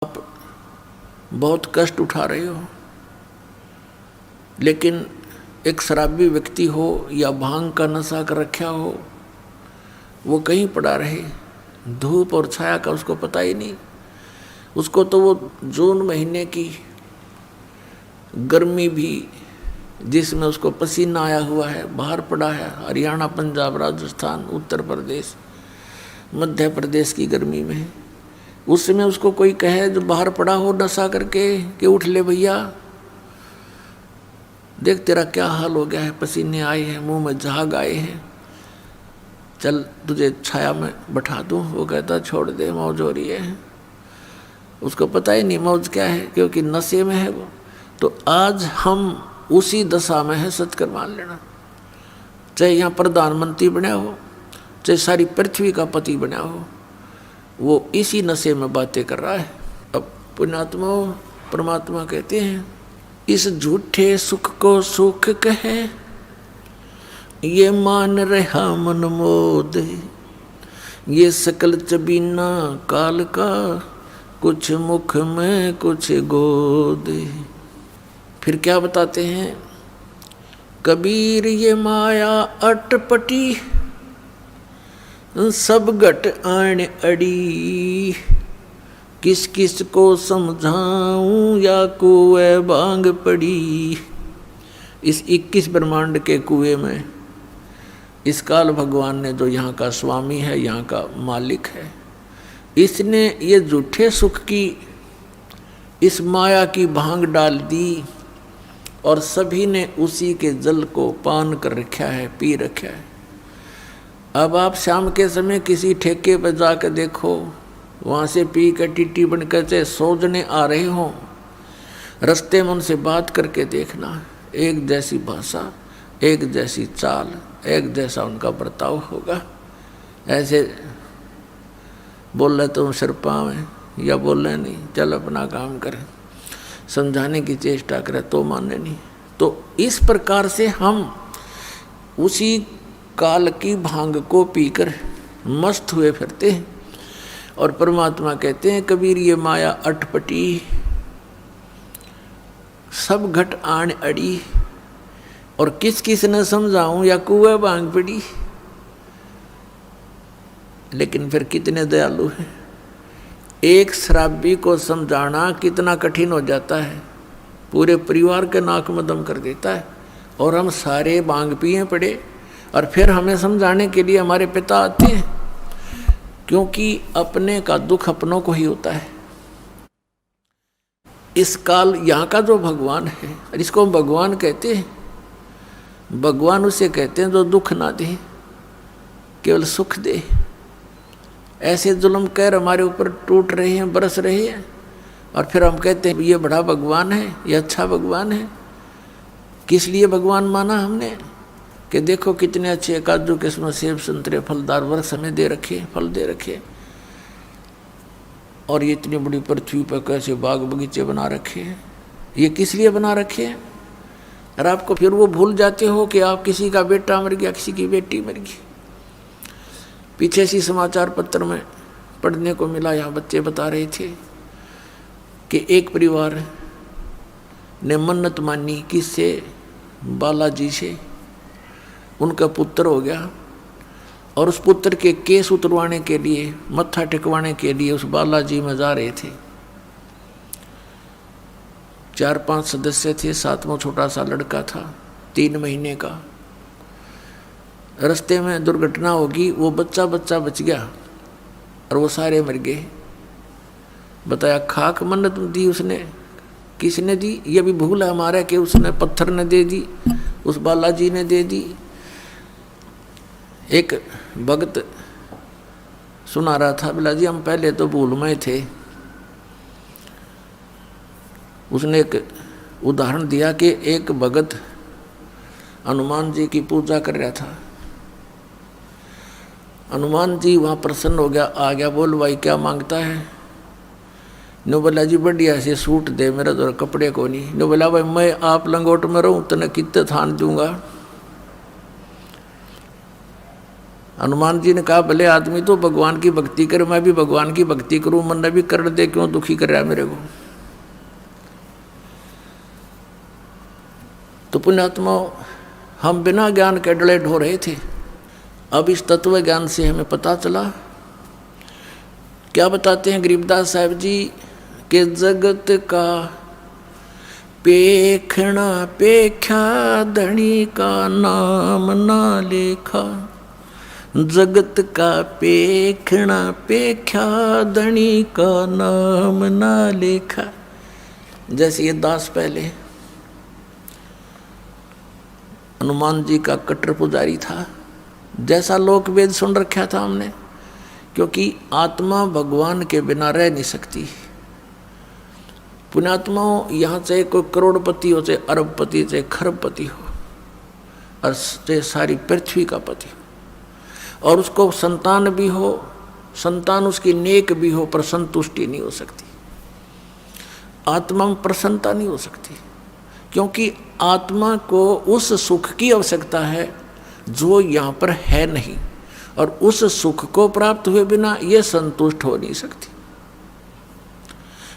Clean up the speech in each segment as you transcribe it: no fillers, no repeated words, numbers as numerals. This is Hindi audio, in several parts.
आप बहुत कष्ट उठा रहे हो, लेकिन एक शराबी व्यक्ति हो या भांग का नशा कर रखा हो, वो कहीं पड़ा रहे, धूप और छाया का उसको पता ही नहीं। उसको तो वो जून महीने की गर्मी भी जिसमें उसको पसीना आया हुआ है, बाहर पड़ा है, हरियाणा, पंजाब, राजस्थान, उत्तर प्रदेश, मध्य प्रदेश की गर्मी में, उस समय उसको कोई कहे जो बाहर पड़ा हो नशा करके कि उठ ले भैया, देख तेरा क्या हाल हो गया है, पसीने आए हैं, मुंह में झाग आए हैं, चल तुझे छाया में बैठा दूं। वो कहता छोड़ दे, मौज हो रही है। उसको पता ही नहीं मौज क्या है, क्योंकि नशे में है वो। तो आज हम उसी दशा में है, सच कर मान लेना। चाहे यहाँ प्रधानमंत्री बना हो, चाहे सारी पृथ्वी का पति बना हो, वो इसी नशे में बातें कर रहा है। अब पुण्यात्मा परमात्मा कहते हैं, इस झूठे सुख को सुख कहे, ये मान रहा मन मोद, ये सकल चबीना काल का, कुछ मुख में कुछ गोद। फिर क्या बताते हैं, कबीर ये माया अटपटी, सब घट आण अड़ी, किस किस को समझाऊं या कुएं भांग पड़ी। इस 21 ब्रह्मांड के कुएं में इस काल भगवान ने, जो यहाँ का स्वामी है, यहाँ का मालिक है, इसने ये झूठे सुख की इस माया की भांग डाल दी और सभी ने उसी के जल को पान कर रखा है, पी रखा है। अब आप शाम के समय किसी ठेके पर जाकर देखो, वहाँ से पी कर टीटी बनकर से सोचने आ रहे हों, रास्ते में उनसे बात करके देखना, एक जैसी भाषा, एक जैसी चाल, एक जैसा उनका बर्ताव होगा। ऐसे बोल रहे तो सिर पाँव है, या बोल रहे नहीं, चल अपना काम कर, समझाने की चेष्टा करे तो माने नहीं। तो इस प्रकार से हम उसी काल की भांग को पीकर मस्त हुए फिरते हैं। और परमात्मा कहते हैं, कबीर ये माया अटपटी, सब घट आण अड़ी, और किस किस ने समझाऊं या कुएं भांग पड़ी। लेकिन फिर कितने दयालु हैं, एक शराबी को समझाना कितना कठिन हो जाता है, पूरे परिवार के नाक में दम कर देता है। और हम सारे भांग पिए पड़े, और फिर हमें समझाने के लिए हमारे पिता आते हैं, क्योंकि अपने का दुख अपनों को ही होता है। इस काल यहाँ का जो भगवान है, इसको भगवान कहते हैं, भगवान उसे कहते हैं जो दुख ना दे, केवल सुख दे। ऐसे जुल्म कहर हमारे ऊपर टूट रहे हैं, बरस रहे हैं, और फिर हम कहते हैं ये बड़ा भगवान है, ये अच्छा भगवान है। किस लिए भगवान माना हमने, कि देखो कितने अच्छे काजू किस्मत सेब संतरे फलदार वृक्ष हमें दे रखे, फल दे रखे, और ये इतनी बड़ी पृथ्वी पर कैसे बाग बगीचे बना रखे हैं। ये किस लिए बना रखे हैं। और आपको फिर वो भूल जाते हो कि आप किसी का बेटा मर गया, किसी की बेटी मर गई। पीछे सी समाचार पत्र में पढ़ने को मिला, यहाँ बच्चे बता रहे थे कि एक परिवार ने मन्नत मानी, किससे, बालाजी से। उनका पुत्र हो गया, और उस पुत्र के केस उतरवाने के लिए, मत्था टिकवाने के लिए उस बालाजी में जा रहे थे। 4-5 सदस्य थे, 7वां छोटा सा लड़का था, 3 महीने का। रास्ते में दुर्घटना होगी, वो बच्चा बच गया और वो सारे मर गए। बताया खाक मन्नत दी उसने, किसने दी, ये भी भूल है हमारा कि उसने पत्थर ने दे दी, उस बालाजी ने दे दी। एक भक्त सुना रहा था, बोला जी हम पहले तो भूल में थे। उसने एक उदाहरण दिया कि एक भगत हनुमान जी की पूजा कर रहा था। हनुमान जी वहाँ प्रसन्न हो गया, आ गया, बोल भाई क्या मांगता है। नो बोला जी बढ़िया से सूट दे, मेरा तो कपड़े को नहीं। नो बोला भाई मैं आप लंगोट में रहूँ तने कितने थान दूंगा। हनुमान जी ने कहा भले आदमी तो भगवान की भक्ति करे, मैं भी भगवान की भक्ति करूं, मन भी कर दे, क्यों दुखी कर रहा है मेरे को। तो पुण्यात्मा, हम बिना ज्ञान के डले ढो रहे थे। अब इस तत्व ज्ञान से हमें पता चला। क्या बताते हैं गरीबदास साहब जी कि जगत का पेखना पेख्या, धनी का नाम ना लेखा। जगत का पेखना पेख्या, धनी का नाम ना लेखा। जैसे ये दास पहले हनुमान जी का कट्टर पुजारी था, जैसा लोक वेद सुन रखा था हमने, क्योंकि आत्मा भगवान के बिना रह नहीं सकती। पुण्यात्माओं, यहाँ चाहे कोई करोड़पति हो, चाहे अरबपति, चाहे खरबपति हो, और चाहे सारी पृथ्वी का पति हो, और उसको संतान भी हो, संतान उसकी नेक भी हो, पर संतुष्टि नहीं हो सकती। आत्मा में प्रसन्नता नहीं हो सकती, क्योंकि आत्मा को उस सुख की आवश्यकता है जो यहाँ पर है नहीं, और उस सुख को प्राप्त हुए बिना ये संतुष्ट हो नहीं सकती।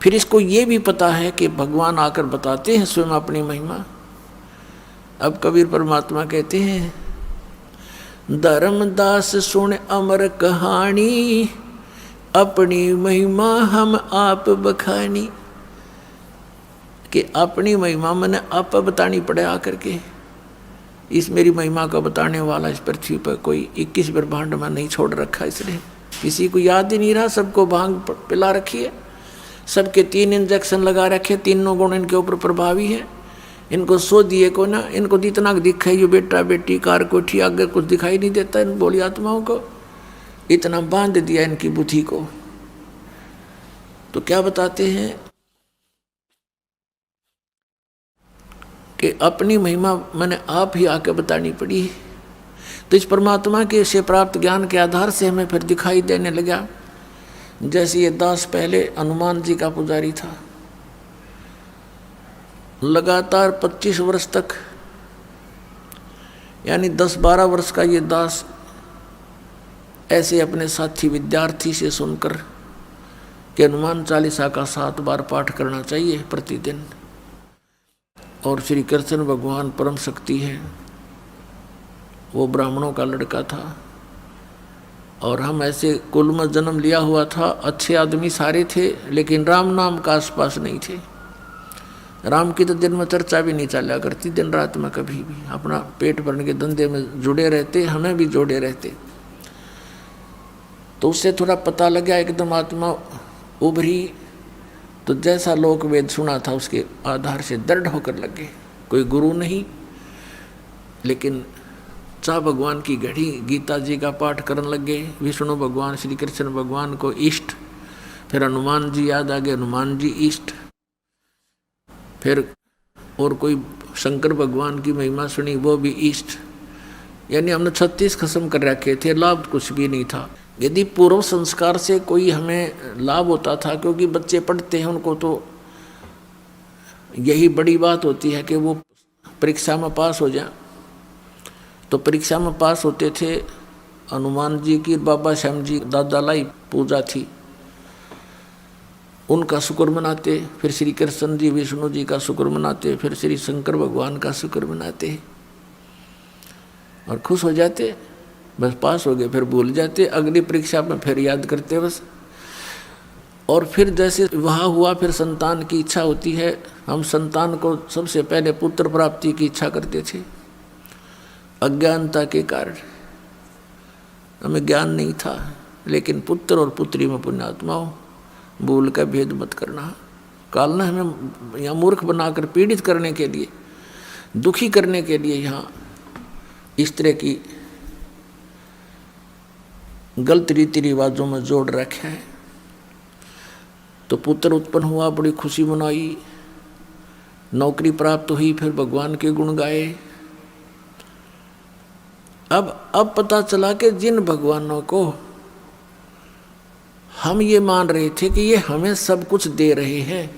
फिर इसको ये भी पता है कि भगवान आकर बताते हैं स्वयं अपनी महिमा। अब कबीर परमात्मा कहते हैं, धर्मदास सुन अमर कहानी, अपनी महिमा हम आप बखानी। कि अपनी महिमा मैंने आप बतानी पड़े आकर के। इस मेरी महिमा को बताने वाला इस पृथ्वी पर कोई 21 ब्रह्मांड में नहीं छोड़ रखा, इसलिए किसी को याद ही नहीं रहा। सबको भांग पिला रखी है, सबके 3 इंजेक्शन लगा रखे, तीनों गुण इनके ऊपर प्रभावी है। इनको सो दिए को ना, इनको जितना दिखा ये बेटा बेटी कार कोठी आगे कुछ दिखाई नहीं देता इन बोली आत्माओं को, इतना बांध दिया इनकी बुद्धि को। तो क्या बताते हैं कि अपनी महिमा मैंने आप ही आके बतानी पड़ी। तो इस परमात्मा के से प्राप्त ज्ञान के आधार से हमें फिर दिखाई देने लगा। जैसे ये दास पहले हनुमान जी का पुजारी था, लगातार 25 वर्ष तक, यानी 10-12 वर्ष का ये दास ऐसे अपने साथी विद्यार्थी से सुनकर कि हनुमान चालीसा का 7 बार पाठ करना चाहिए प्रतिदिन, और श्री कृष्ण भगवान परम शक्ति है। वो ब्राह्मणों का लड़का था, और हम ऐसे कुल में जन्म लिया हुआ था, अच्छे आदमी सारे थे, लेकिन राम नाम का आसपास नहीं थे। राम की तो दिन में चर्चा भी नहीं चला करती, दिन रात में कभी भी अपना पेट भरने के धंधे में जुड़े रहते, हमें भी जोड़े रहते। तो उससे थोड़ा पता लगा, एकदम आत्मा उभरी, तो जैसा लोक वेद सुना था उसके आधार से दृढ़ होकर लगे। कोई गुरु नहीं, लेकिन चाह भगवान की घड़ी गीता जी का पाठ करने लगे। विष्णु भगवान श्री कृष्ण भगवान को इष्ट, फिर हनुमान जी याद आ गए, हनुमान जी इष्ट, फिर और कोई शंकर भगवान की महिमा सुनी, वो भी इष्ट। यानी हमने 36 खत्म कर रखे थे, लाभ कुछ भी नहीं था। यदि पूर्व संस्कार से कोई हमें लाभ होता था, क्योंकि बच्चे पढ़ते हैं उनको तो यही बड़ी बात होती है कि वो परीक्षा में पास हो जाए। तो परीक्षा में पास होते थे। हनुमान जी की बाबा श्याम जी दादा लाई पूजा थी, उनका शुक्र मनाते, फिर श्री कृष्ण जी विष्णु जी का शुक्र मनाते, फिर श्री शंकर भगवान का शुक्र मनाते और खुश हो जाते। बस पास हो गए, फिर भूल जाते, अगली परीक्षा में फिर याद करते बस। और फिर जैसे वहाँ हुआ, फिर संतान की इच्छा होती है। हम संतान को सबसे पहले पुत्र प्राप्ति की इच्छा करते थे, अज्ञानता के कारण हमें ज्ञान नहीं था। लेकिन पुत्र और पुत्री में पुण्यात्माओं भूल का भेद मत करना। काल ने हमें यहाँ मूर्ख बनाकर पीड़ित करने के लिए, दुखी करने के लिए यहाँ इस तरह की गलत रीति रिवाजों में जोड़ रखा है। तो पुत्र उत्पन्न हुआ, बड़ी खुशी मनाई, नौकरी प्राप्त हुई, फिर भगवान के गुण गाए। अब पता चला कि जिन भगवानों को हम ये मान रहे थे कि ये हमें सब कुछ दे रहे हैं,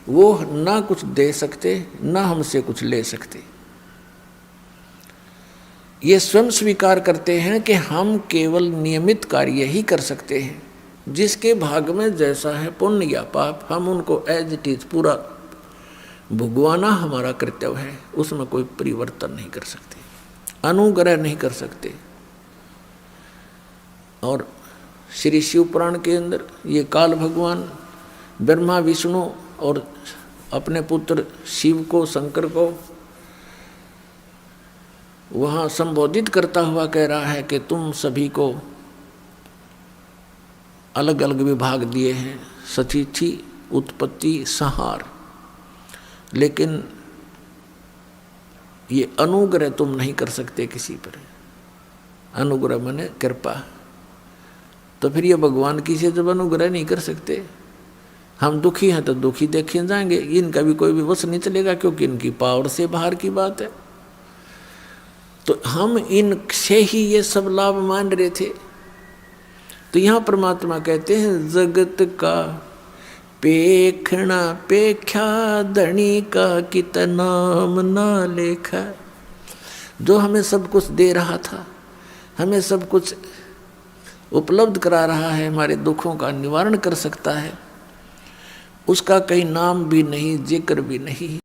वो ना कुछ दे सकते, ना हमसे कुछ ले सकते। ये स्वयं स्वीकार करते हैं कि हम केवल नियमित कार्य ही कर सकते हैं, जिसके भाग में जैसा है पुण्य या पाप हम उनको एज इट इज पूरा भुगवाना हमारा कर्तव्य है, उसमें कोई परिवर्तन नहीं कर सकते, अनुग्रह नहीं कर सकते। और श्री शिव पुराण के अंदर ये काल भगवान ब्रह्मा विष्णु और अपने पुत्र शिव को, शंकर को वहाँ संबोधित करता हुआ कह रहा है कि तुम सभी को अलग अलग विभाग दिए हैं, सतिथि, उत्पत्ति, संहार, लेकिन ये अनुग्रह तुम नहीं कर सकते किसी पर। अनुग्रह माने कृपा। तो फिर ये भगवान किसी जब अनुग्रह नहीं कर सकते, हम दुखी हैं तो दुखी देखे जाएंगे, इनका भी कोई भी वश नहीं चलेगा, क्योंकि इनकी पावर से बाहर की बात है। तो हम इनसे ही ये सब लाभ मान रहे थे। तो यहाँ परमात्मा कहते हैं जगत का पेखना पेख्या धनी का कितना नाम ना लेखा। जो हमें सब कुछ दे रहा था, हमें सब कुछ उपलब्ध करा रहा है, हमारे दुखों का निवारण कर सकता है, उसका कहीं नाम भी नहीं, जिक्र भी नहीं।